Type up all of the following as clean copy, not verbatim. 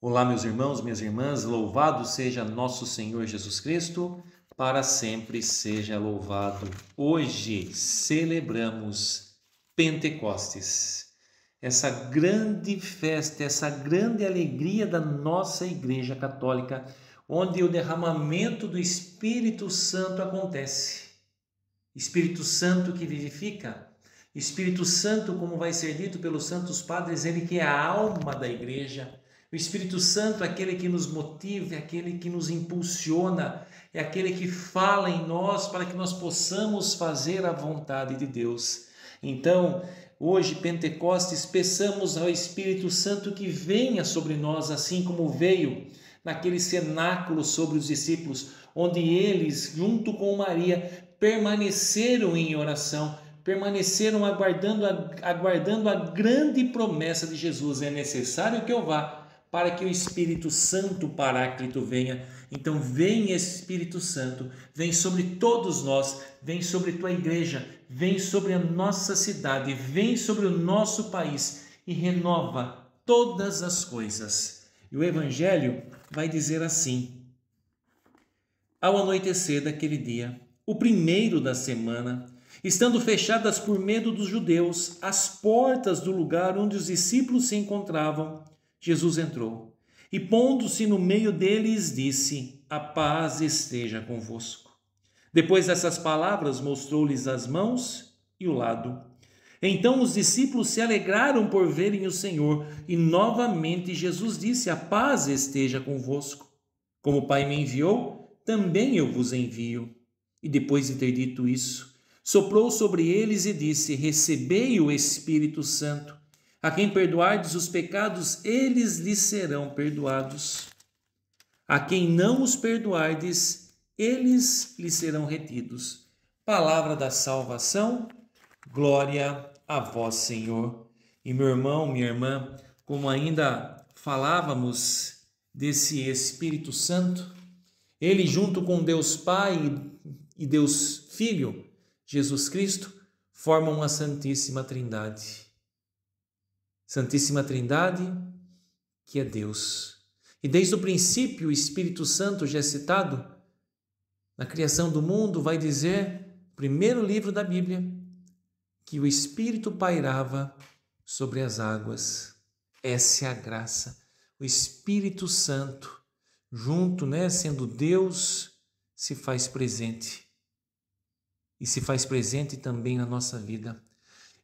Olá, meus irmãos, minhas irmãs, louvado seja nosso Senhor Jesus Cristo, para sempre seja louvado. Hoje celebramos Pentecostes, essa grande festa, essa grande alegria da nossa Igreja Católica, onde o derramamento do Espírito Santo acontece. Espírito Santo que vivifica, Espírito Santo, como vai ser dito pelos santos padres, ele que é a alma da Igreja. O Espírito Santo é aquele que nos motiva, é aquele que nos impulsiona, é aquele que fala em nós para que nós possamos fazer a vontade de Deus. Então, hoje, Pentecostes, peçamos ao Espírito Santo que venha sobre nós, assim como veio naquele cenáculo sobre os discípulos, onde eles, junto com Maria, permaneceram em oração, permaneceram aguardando a grande promessa de Jesus. É necessário que eu vá, para que o Espírito Santo Paráclito venha. Então vem Espírito Santo, vem sobre todos nós, vem sobre tua igreja, vem sobre a nossa cidade, vem sobre o nosso país e renova todas as coisas. E o Evangelho vai dizer assim: ao anoitecer daquele dia, o primeiro da semana, estando fechadas por medo dos judeus as portas do lugar onde os discípulos se encontravam, Jesus entrou e, pondo-se no meio deles, disse: a paz esteja convosco. Depois dessas palavras, mostrou-lhes as mãos e o lado. Então os discípulos se alegraram por verem o Senhor, e novamente Jesus disse: a paz esteja convosco. Como o Pai me enviou, também eu vos envio. E depois de ter dito isso, soprou sobre eles e disse: recebei o Espírito Santo. A quem perdoardes os pecados, eles lhes serão perdoados. A quem não os perdoardes, eles lhes serão retidos. Palavra da salvação, glória a vós, Senhor. E meu irmão, minha irmã, como ainda falávamos desse Espírito Santo, ele junto com Deus Pai e Deus Filho, Jesus Cristo, formam a Santíssima Trindade. Santíssima Trindade, que é Deus. E desde o princípio, o Espírito Santo, já é citado na criação do mundo, vai dizer, primeiro livro da Bíblia, que o Espírito pairava sobre as águas. Essa é a graça. O Espírito Santo, junto, sendo Deus, se faz presente. E se faz presente também na nossa vida.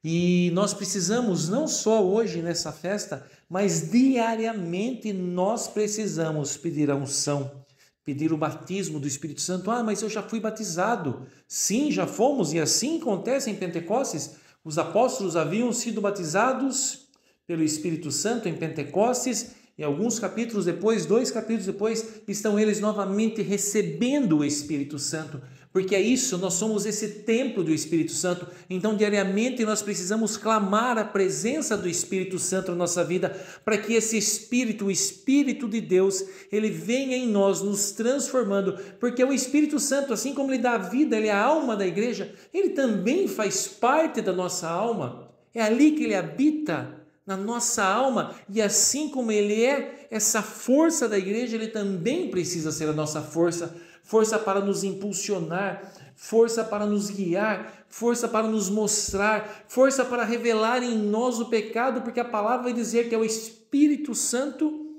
E nós precisamos, não só hoje nessa festa, mas diariamente nós precisamos pedir a unção, pedir o batismo do Espírito Santo. Ah, mas eu já fui batizado. Sim, já fomos, e assim acontece em Pentecostes. Os apóstolos haviam sido batizados pelo Espírito Santo em Pentecostes, e alguns capítulos depois, 2 capítulos depois, estão eles novamente recebendo o Espírito Santo. Porque é isso, nós somos esse templo do Espírito Santo. Então, diariamente, nós precisamos clamar a presença do Espírito Santo na nossa vida, para que esse Espírito, o Espírito de Deus, ele venha em nós, nos transformando. Porque o Espírito Santo, assim como ele dá vida, ele é a alma da igreja, ele também faz parte da nossa alma. É ali que ele habita, na nossa alma. E assim como ele é essa força da igreja, ele também precisa ser a nossa força. Força para nos impulsionar, força para nos guiar, força para nos mostrar, força para revelar em nós o pecado, porque a palavra vai dizer que é o Espírito Santo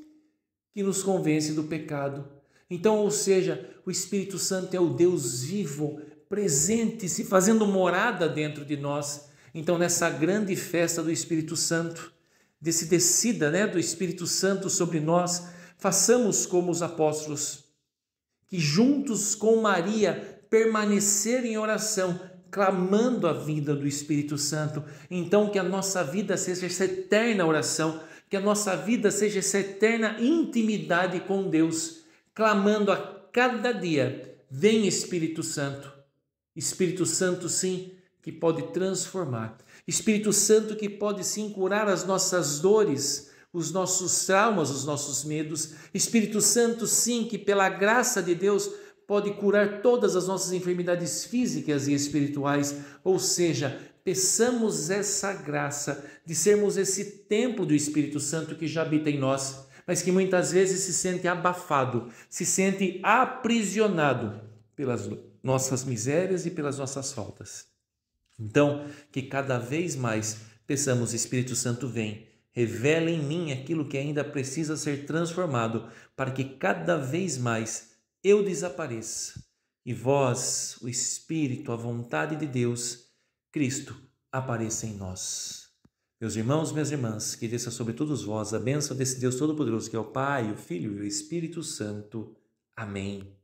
que nos convence do pecado. Então, ou seja, o Espírito Santo é o Deus vivo, presente, se fazendo morada dentro de nós. Então, nessa grande festa do Espírito Santo, desse descida, do Espírito Santo sobre nós, façamos como os apóstolos, que juntos com Maria permaneceram em oração, clamando a vinda do Espírito Santo. Então que a nossa vida seja essa eterna oração, que a nossa vida seja essa eterna intimidade com Deus, clamando a cada dia: vem Espírito Santo. Espírito Santo, sim, que pode transformar. Espírito Santo que pode sim curar as nossas dores, os nossos traumas, os nossos medos. Espírito Santo, sim, que pela graça de Deus pode curar todas as nossas enfermidades físicas e espirituais. Ou seja, peçamos essa graça de sermos esse templo do Espírito Santo que já habita em nós. mas que muitas vezes se sente abafado, se sente aprisionado pelas nossas misérias e pelas nossas faltas. Então, que cada vez mais peçamos, Espírito Santo, vem, revela em mim aquilo que ainda precisa ser transformado, para que cada vez mais eu desapareça e vós, o Espírito, a vontade de Deus, Cristo, apareça em nós. Meus irmãos, minhas irmãs, que desça sobre todos vós a bênção desse Deus Todo-Poderoso, que é o Pai, o Filho e o Espírito Santo. Amém.